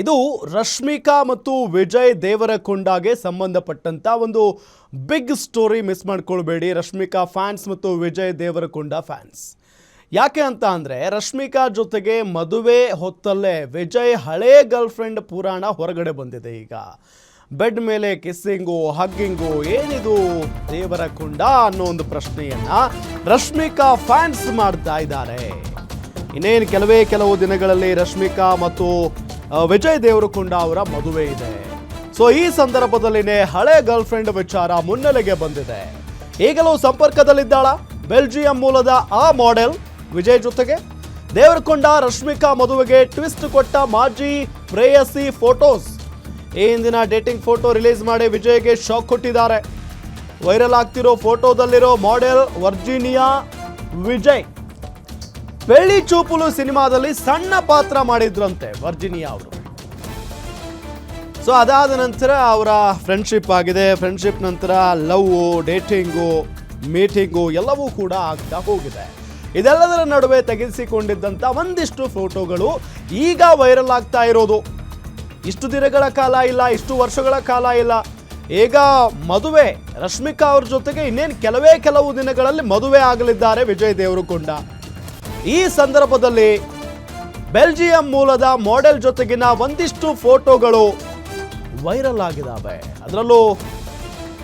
ಇದು ರಶ್ಮಿಕಾ ಮತ್ತು ವಿಜಯ್ ದೇವರಕೊಂಡಗೆ ಸಂಬಂಧಪಟ್ಟಂತ ಒಂದು ಬಿಗ್ ಸ್ಟೋರಿ. ಮಿಸ್ ಮಾಡ್ಕೊಳ್ಬೇಡಿ, ರಶ್ಮಿಕಾ ಫ್ಯಾನ್ಸ್ ಮತ್ತು ವಿಜಯ್ ದೇವರಕೊಂಡ ಫ್ಯಾನ್ಸ್. ಯಾಕೆ ಅಂತ ಅಂದರೆ, ರಶ್ಮಿಕಾ ಜೊತೆಗೆ ಮದುವೆ ಹೊತ್ತಲ್ಲೇ ವಿಜಯ್ ಹಳೇ ಗರ್ಲ್ ಫ್ರೆಂಡ್ ಪುರಾಣ ಹೊರಗಡೆ ಬಂದಿದೆ. ಈಗ ಬೆಡ್ ಮೇಲೆ ಕಿಸ್ಸಿಂಗು, ಹಗ್ಗಿಂಗು, ಏನಿದು ದೇವರಕೊಂಡ ಅನ್ನೋ ಒಂದು ಪ್ರಶ್ನೆಯನ್ನ ರಶ್ಮಿಕಾ ಫ್ಯಾನ್ಸ್ ಮಾಡ್ತಾ ಇದ್ದಾರೆ. ಇನ್ನೇನು ಕೆಲವು ದಿನಗಳಲ್ಲಿ ರಶ್ಮಿಕಾ ಮತ್ತು ವಿಜಯ್ ದೇವರಕೊಂಡ ಅವರ ಮದುವೆ ಇದೆ. ಸೊ ಈ ಸಂದರ್ಭದಲ್ಲಿನೇ ಹಳೆ ಗರ್ಲ್ ಫ್ರೆಂಡ್ ವಿಚಾರ ಮುನ್ನೆಲೆಗೆ ಬಂದಿದೆ. ಈಗಲೂ ಸಂಪರ್ಕದಲ್ಲಿದ್ದಾಳ ಬೆಲ್ಜಿಯಂ ಮೂಲದ ಆ ಮಾಡೆಲ್ ವಿಜಯ್ ಜೊತೆಗೆ. ದೇವರಕೊಂಡ ರಶ್ಮಿಕಾ ಮದುವೆಗೆ ಟ್ವಿಸ್ಟ್ ಕೊಟ್ಟ ಮಾಜಿ ಪ್ರೇಯಸಿ ಫೋಟೋಸ್. ಈ ಹಿಂದಿನ ಡೇಟಿಂಗ್ ಫೋಟೋ ರಿಲೀಸ್ ಮಾಡಿ ವಿಜಯ್ಗೆ ಶಾಕ್ ಕೊಟ್ಟಿದ್ದಾರೆ. ವೈರಲ್ ಆಗ್ತಿರೋ ಫೋಟೋದಲ್ಲಿರೋ ಮಾಡೆಲ್ ವರ್ಜಿನಿಯಾ ವಿಜಯ್. ಬೆಳ್ಳಿ ಚೂಪುಲು ಸಿನಿಮಾದಲ್ಲಿ ಸಣ್ಣ ಪಾತ್ರ ಮಾಡಿದ್ರಂತೆ ವರ್ಜಿನಿಯಾ ಅವರು. ಸೊ ಅದಾದ ನಂತರ ಅವರ ಫ್ರೆಂಡ್ಶಿಪ್ ಆಗಿದೆ. ಫ್ರೆಂಡ್ಶಿಪ್ ನಂತರ ಲವ್, ಡೇಟಿಂಗು, ಮೀಟಿಂಗು ಎಲ್ಲವೂ ಕೂಡ ಆಗ್ತಾ ಹೋಗಿದೆ. ಇದೆಲ್ಲದರ ನಡುವೆ ತೆಗೆಸಿಕೊಂಡಿದ್ದಂಥ ಒಂದಿಷ್ಟು ಫೋಟೋಗಳು ಈಗ ವೈರಲ್ ಆಗ್ತಾ ಇರೋದು. ಇಷ್ಟು ದಿನಗಳ ಕಾಲ ಇಲ್ಲ, ಇಷ್ಟು ವರ್ಷಗಳ ಕಾಲ ಇಲ್ಲ. ಈಗ ಮದುವೆ, ರಶ್ಮಿಕಾ ಅವ್ರ ಜೊತೆಗೆ ಇನ್ನೇನು ಕೆಲವು ದಿನಗಳಲ್ಲಿ ಮದುವೆ ಆಗಲಿದ್ದಾರೆ ವಿಜಯ್ ದೇವರಕೊಂಡ. ಈ ಸಂದರ್ಭದಲ್ಲಿ ಬೆಲ್ಜಿಯಂ ಮೂಲದ ಮಾಡೆಲ್ ಜೊತೆಗಿನ ಒಂದಿಷ್ಟು ಫೋಟೋಗಳು ವೈರಲ್ ಆಗಿದ್ದಾವೆ. ಅದರಲ್ಲೂ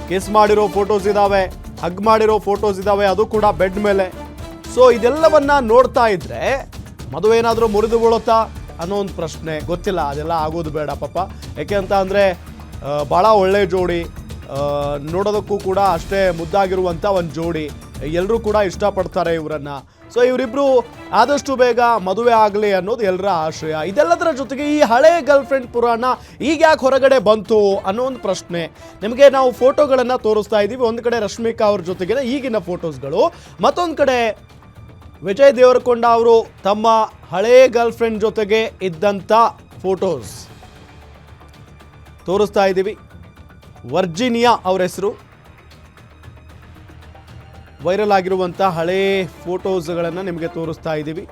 ಕಿಸ್ ಮಾಡಿರೋ ಫೋಟೋಸ್ ಇದ್ದಾವೆ, ಹಗ್ ಮಾಡಿರೋ ಫೋಟೋಸ್ ಇದ್ದಾವೆ, ಅದು ಕೂಡ ಬೆಡ್ ಮೇಲೆ. ಸೊ ಇದೆಲ್ಲವನ್ನ ನೋಡ್ತಾ ಇದ್ರೆ ಮದುವೆ ಏನಾದರೂ ಮುರಿದು ಬೀಳುತ್ತಾ ಅನ್ನೋ ಒಂದು ಪ್ರಶ್ನೆ. ಗೊತ್ತಿಲ್ಲ, ಅದೆಲ್ಲ ಆಗೋದು ಬೇಡ ಪಾಪ. ಯಾಕೆ ಅಂತ ಅಂದರೆ ಭಾಳ ಒಳ್ಳೆ ಜೋಡಿ, ನೋಡೋದಕ್ಕೂ ಕೂಡ ಅಷ್ಟೇ ಮುದ್ದಾಗಿರುವಂಥ ಒಂದು ಜೋಡಿ. ಎಲ್ಲರೂ ಕೂಡ ಇಷ್ಟಪಡ್ತಾರೆ ಇವರನ್ನು. ಸೊ ಇವರಿಬ್ಬರು ಆದಷ್ಟು ಬೇಗ ಮದುವೆ ಆಗಲಿ ಅನ್ನೋದು ಎಲ್ಲರ ಆಶಯ. ಇದೆಲ್ಲದರ ಜೊತೆಗೆ ಈ ಹಳೆ ಗರ್ಲ್ ಫ್ರೆಂಡ್ ಪುರಾಣ ಈಗ ಯಾಕೆ ಹೊರಗಡೆ ಬಂತು ಅನ್ನೋ ಒಂದು ಪ್ರಶ್ನೆ. ನಿಮಗೆ ನಾವು ಫೋಟೋಗಳನ್ನು ತೋರಿಸ್ತಾ ಇದ್ದೀವಿ. ಒಂದು ಕಡೆ ರಶ್ಮಿಕಾ ಅವ್ರ ಜೊತೆಗಿನ ಈಗಿನ ಫೋಟೋಸ್ಗಳು, ಮತ್ತೊಂದು ಕಡೆ ವಿಜಯ್ ದೇವರಕೊಂಡ ಅವರು ತಮ್ಮ ಹಳೆ ಗರ್ಲ್ ಫ್ರೆಂಡ್ ಜೊತೆಗೆ ಇದ್ದಂಥ ಫೋಟೋಸ್ ತೋರಿಸ್ತಾ ಇದ್ದೀವಿ. ವರ್ಜಿನಿಯಾ ಅವರ ಹೆಸರು. ವೈರಲ್ ಆಗಿರುವಂಥ ಹಳೇ ಫೋಟೋಸ್ಗಳನ್ನು ನಿಮಗೆ ತೋರಿಸ್ತಾ ಇದ್ದೀವಿ.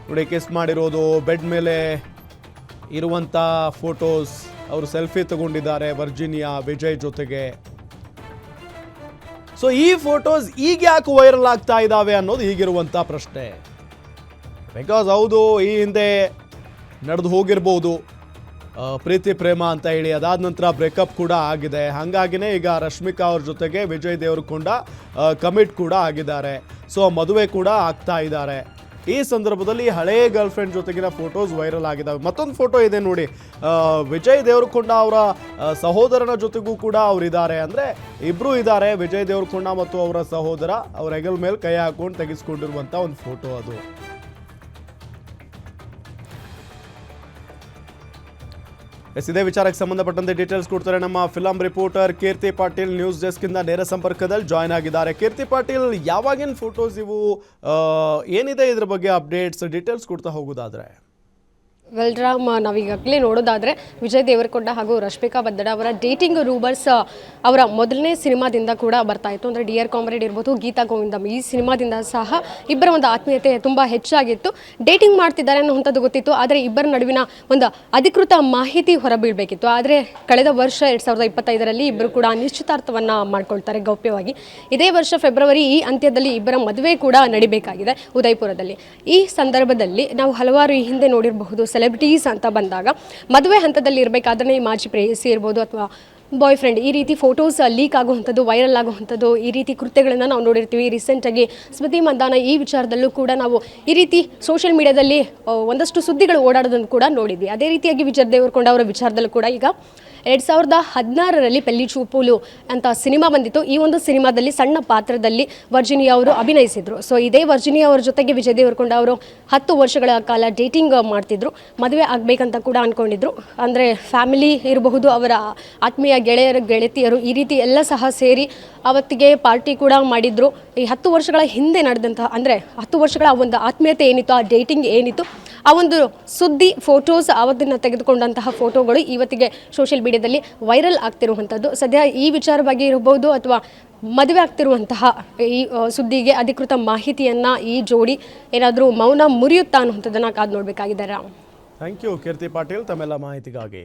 ನೋಡಿ, ಕಿಸ್ ಮಾಡಿರೋದು, ಬೆಡ್ ಮೇಲೆ ಇರುವಂಥ ಫೋಟೋಸ್. ಅವರು ಸೆಲ್ಫಿ ತಗೊಂಡಿದ್ದಾರೆ ವರ್ಜಿನಿಯಾ ವಿಜಯ್ ಜೊತೆಗೆ. ಸೊ ಈ ಫೋಟೋಸ್ ಈಗ ಯಾಕೆ ವೈರಲ್ ಆಗ್ತಾ ಇದ್ದಾವೆ ಅನ್ನೋದು ಈಗಿರುವಂಥ ಪ್ರಶ್ನೆ. ಬಿಕಾಸ್ ಹೌದು, ಈ ಹಿಂದೆ ನಡೆದು ಹೋಗಿರ್ಬೋದು ಪ್ರೀತಿ ಪ್ರೇಮ ಅಂತ ಹೇಳಿ. ಅದಾದ ನಂತರ ಬ್ರೇಕಪ್ ಕೂಡ ಆಗಿದೆ. ಹಾಗಾಗಿನೇ ಈಗ ರಶ್ಮಿಕಾ ಅವ್ರ ಜೊತೆಗೆ ವಿಜಯ್ ದೇವರಕೊಂಡ ಕಮಿಟ್ ಕೂಡ ಆಗಿದ್ದಾರೆ. ಸೊ ಮದುವೆ ಕೂಡ ಆಗ್ತಾ ಇದ್ದಾರೆ. ಈ ಸಂದರ್ಭದಲ್ಲಿ ಹಳೇ ಗರ್ಲ್ ಫ್ರೆಂಡ್ ಜೊತೆಗಿನ ಫೋಟೋಸ್ ವೈರಲ್ ಆಗಿದ್ದಾವೆ. ಮತ್ತೊಂದು ಫೋಟೋ ಇದೆ ನೋಡಿ, ವಿಜಯ್ ದೇವರಕೊಂಡ ಅವರ ಸಹೋದರನ ಜೊತೆಗೂ ಕೂಡ ಅವರಿದ್ದಾರೆ. ಅಂದರೆ ಇಬ್ಬರು ಇದ್ದಾರೆ, ವಿಜಯ್ ದೇವರಕೊಂಡ ಮತ್ತು ಅವರ ಸಹೋದರ. ಅವ್ರ ಹೆಗಲ ಮೇಲೆ ಕೈ ಹಾಕೊಂಡು ತೆಗೆಸ್ಕೊಂಡಿರುವಂಥ ಒಂದು ಫೋಟೋ ಅದು. ಇದೇ ವಿಚಾರಕ್ಕೆ ಸಂಬಂಧಪಟ್ಟಂತೆ ಡೀಟೇಲ್ಸ್ ಕೊಡ್ತಾರೆ ನಮ್ಮ ಫಿಲಂ ರಿಪೋರ್ಟರ್ ಕೀರ್ತಿ ಪಾಟೀಲ್. ನ್ಯೂಸ್ ಡೆಸ್ಕ್ ಇಂದ ನೇರ ಸಂಪರ್ಕದಲ್ಲಿ ಜಾಯ್ನ್ ಆಗಿದ್ದಾರೆ. ಕೀರ್ತಿ ಪಾಟೀಲ್, ಯಾವಾಗಿನ ಫೋಟೋಸ್ ಇವು, ಏನಿದೆ ಇದ್ರ ಬಗ್ಗೆ ಅಪ್ಡೇಟ್ಸ್, ಡೀಟೇಲ್ಸ್ ಕೊಡ್ತಾ ಹೋಗೋದಾದ್ರೆ? ವೆಲ್ರಾಮ್, ನಾವೀಗಾಗಲೇ ನೋಡೋದಾದರೆ ವಿಜಯ್ ದೇವರಕೊಂಡ ಹಾಗೂ ರಶ್ಮಿಕಾ ಬದ್ದಡ ಅವರ ಡೇಟಿಂಗ್ ರೂಮರ್ಸ್ ಅವರ ಮೊದಲನೇ ಸಿನಿಮಾದಿಂದ ಕೂಡ ಬರ್ತಾ ಇತ್ತು. ಅಂದರೆ ಡಿಯರ್ ಕಾಮ್ರೇಡ್ ಇರ್ಬೋದು, ಗೀತಾ ಗೋವಿಂದಂ, ಈ ಸಿನಿಮಾದಿಂದ ಸಹ ಇಬ್ಬರ ಒಂದು ಆತ್ಮೀಯತೆ ತುಂಬ ಹೆಚ್ಚಾಗಿತ್ತು. ಡೇಟಿಂಗ್ ಮಾಡ್ತಿದ್ದಾರೆ ಅನ್ನುವಂಥದ್ದು ಗೊತ್ತಿತ್ತು. ಆದರೆ ಇಬ್ಬರ ನಡುವಿನ ಒಂದು ಅಧಿಕೃತ ಮಾಹಿತಿ ಹೊರಬೀಳಬೇಕಿತ್ತು. ಆದರೆ ಕಳೆದ ವರ್ಷ 2025ರಲ್ಲಿ ಇಬ್ಬರು ಕೂಡ ನಿಶ್ಚಿತಾರ್ಥವನ್ನು ಮಾಡ್ಕೊಳ್ತಾರೆ ಗೌಪ್ಯವಾಗಿ. ಇದೇ ವರ್ಷ ಫೆಬ್ರವರಿ ಈ ಅಂತ್ಯದಲ್ಲಿ ಇಬ್ಬರ ಮದುವೆ ಕೂಡ ನಡಿಬೇಕಾಗಿದೆ ಉದಯಪುರದಲ್ಲಿ. ಈ ಸಂದರ್ಭದಲ್ಲಿ ನಾವು ಹಲವಾರು ಈ ಹಿಂದೆ ನೋಡಿರಬಹುದು ಸೆಲೆಬ್ರಿಟೀಸ್ ಅಂತ ಬಂದಾಗ ಮದುವೆ ಹಂತದಲ್ಲಿ ಇರಬೇಕಾದ್ರೆ ಮಾಜಿ ಪ್ರೇಯಸಿ ಇರ್ಬೋದು ಅಥವಾ ಬಾಯ್ ಫ್ರೆಂಡ್, ಈ ರೀತಿ ಫೋಟೋಸ್ ಲೀಕ್ ಆಗುವಂಥದ್ದು, ವೈರಲ್ ಆಗುವಂಥದ್ದು, ಈ ರೀತಿ ಕೃತ್ಯಗಳನ್ನು ನಾವು ನೋಡಿರ್ತೀವಿ. ರೀಸೆಂಟಾಗಿ ಸ್ಮೃತಿ ಮಂದಾನ ಈ ವಿಚಾರದಲ್ಲೂ ಕೂಡ ನಾವು ಈ ರೀತಿ ಸೋಷಿಯಲ್ ಮೀಡಿಯಾದಲ್ಲಿ ಒಂದಷ್ಟು ಸುದ್ದಿಗಳು ಓಡಾಡೋದನ್ನು ಕೂಡ ನೋಡಿದ್ವಿ. ಅದೇ ರೀತಿಯಾಗಿ ವಿಜಯ್ ದೇವರಕೊಂಡ ಅವರ ವಿಚಾರದಲ್ಲೂ ಕೂಡ ಈಗ 2016ರಲ್ಲಿ ಪೆಳ್ಳಿ ಚೂಪುಲು ಅಂತ ಸಿನಿಮಾ ಬಂದಿತ್ತು. ಈ ಒಂದು ಸಿನಿಮಾದಲ್ಲಿ ಸಣ್ಣ ಪಾತ್ರದಲ್ಲಿ ವರ್ಜಿನಿಯಾ ಅವರು ಅಭಿನಯಿಸಿದರು. ಸೊ ಇದೇ ವರ್ಜಿನಿಯಾ ಅವರ ಜೊತೆಗೆ ವಿಜಯ್ ದೇವರಕೊಂಡ ಅವರು 10 ವರ್ಷಗಳ ಕಾಲ ಡೇಟಿಂಗ್ ಮಾಡ್ತಿದ್ರು. ಮದುವೆ ಆಗಬೇಕಂತ ಕೂಡ ಅಂದ್ಕೊಂಡಿದ್ರು. ಅಂದರೆ ಫ್ಯಾಮಿಲಿ ಇರಬಹುದು, ಅವರ ಆತ್ಮೀಯ ಗೆಳತಿಯರು, ಈ ರೀತಿ ಎಲ್ಲ ಸಹ ಸೇರಿ ಅವತ್ತಿಗೆ ಪಾರ್ಟಿ ಕೂಡ ಮಾಡಿದ್ರು. ಈ 10 ವರ್ಷಗಳ ಹಿಂದೆ ನಡೆದಂತಹ, ಅಂದರೆ 10 ವರ್ಷಗಳ ಒಂದು ಆತ್ಮೀಯತೆ ಏನಿತ್ತು, ಆ ಡೇಟಿಂಗ್ ಏನಿತ್ತು, ಆ ಒಂದು ಸುದ್ದಿ ಫೋಟೋಸ್, ಅವತ್ತಿನ ತೆಗೆದುಕೊಂಡಂತಹ ಫೋಟೋಗಳು ಇವತ್ತಿಗೆ ಸೋಷಿಯಲ್ ಮೀಡಿಯಾದಲ್ಲಿ ವೈರಲ್ ಆಗ್ತಿರುವಂಥದ್ದು. ಸದ್ಯ ಈ ವಿಚಾರವಾಗಿ ಇರಬಹುದು ಅಥವಾ ಮದುವೆ ಆಗ್ತಿರುವಂತಹ ಈ ಸುದ್ದಿಗೆ ಅಧಿಕೃತ ಮಾಹಿತಿಯನ್ನು ಈ ಜೋಡಿ ಏನಾದರೂ ಮೌನ ಮುರಿಯುತ್ತಾ ಅನ್ನುವಂಥದ್ದನ್ನು ಕಾದು ನೋಡಬೇಕಾಗಿದೆ. ಥ್ಯಾಂಕ್ ಯು ಕೀರ್ತಿ ಪಾಟೀಲ್ ತಮ್ಮೆಲ್ಲ ಮಾಹಿತಿಗಾಗಿ.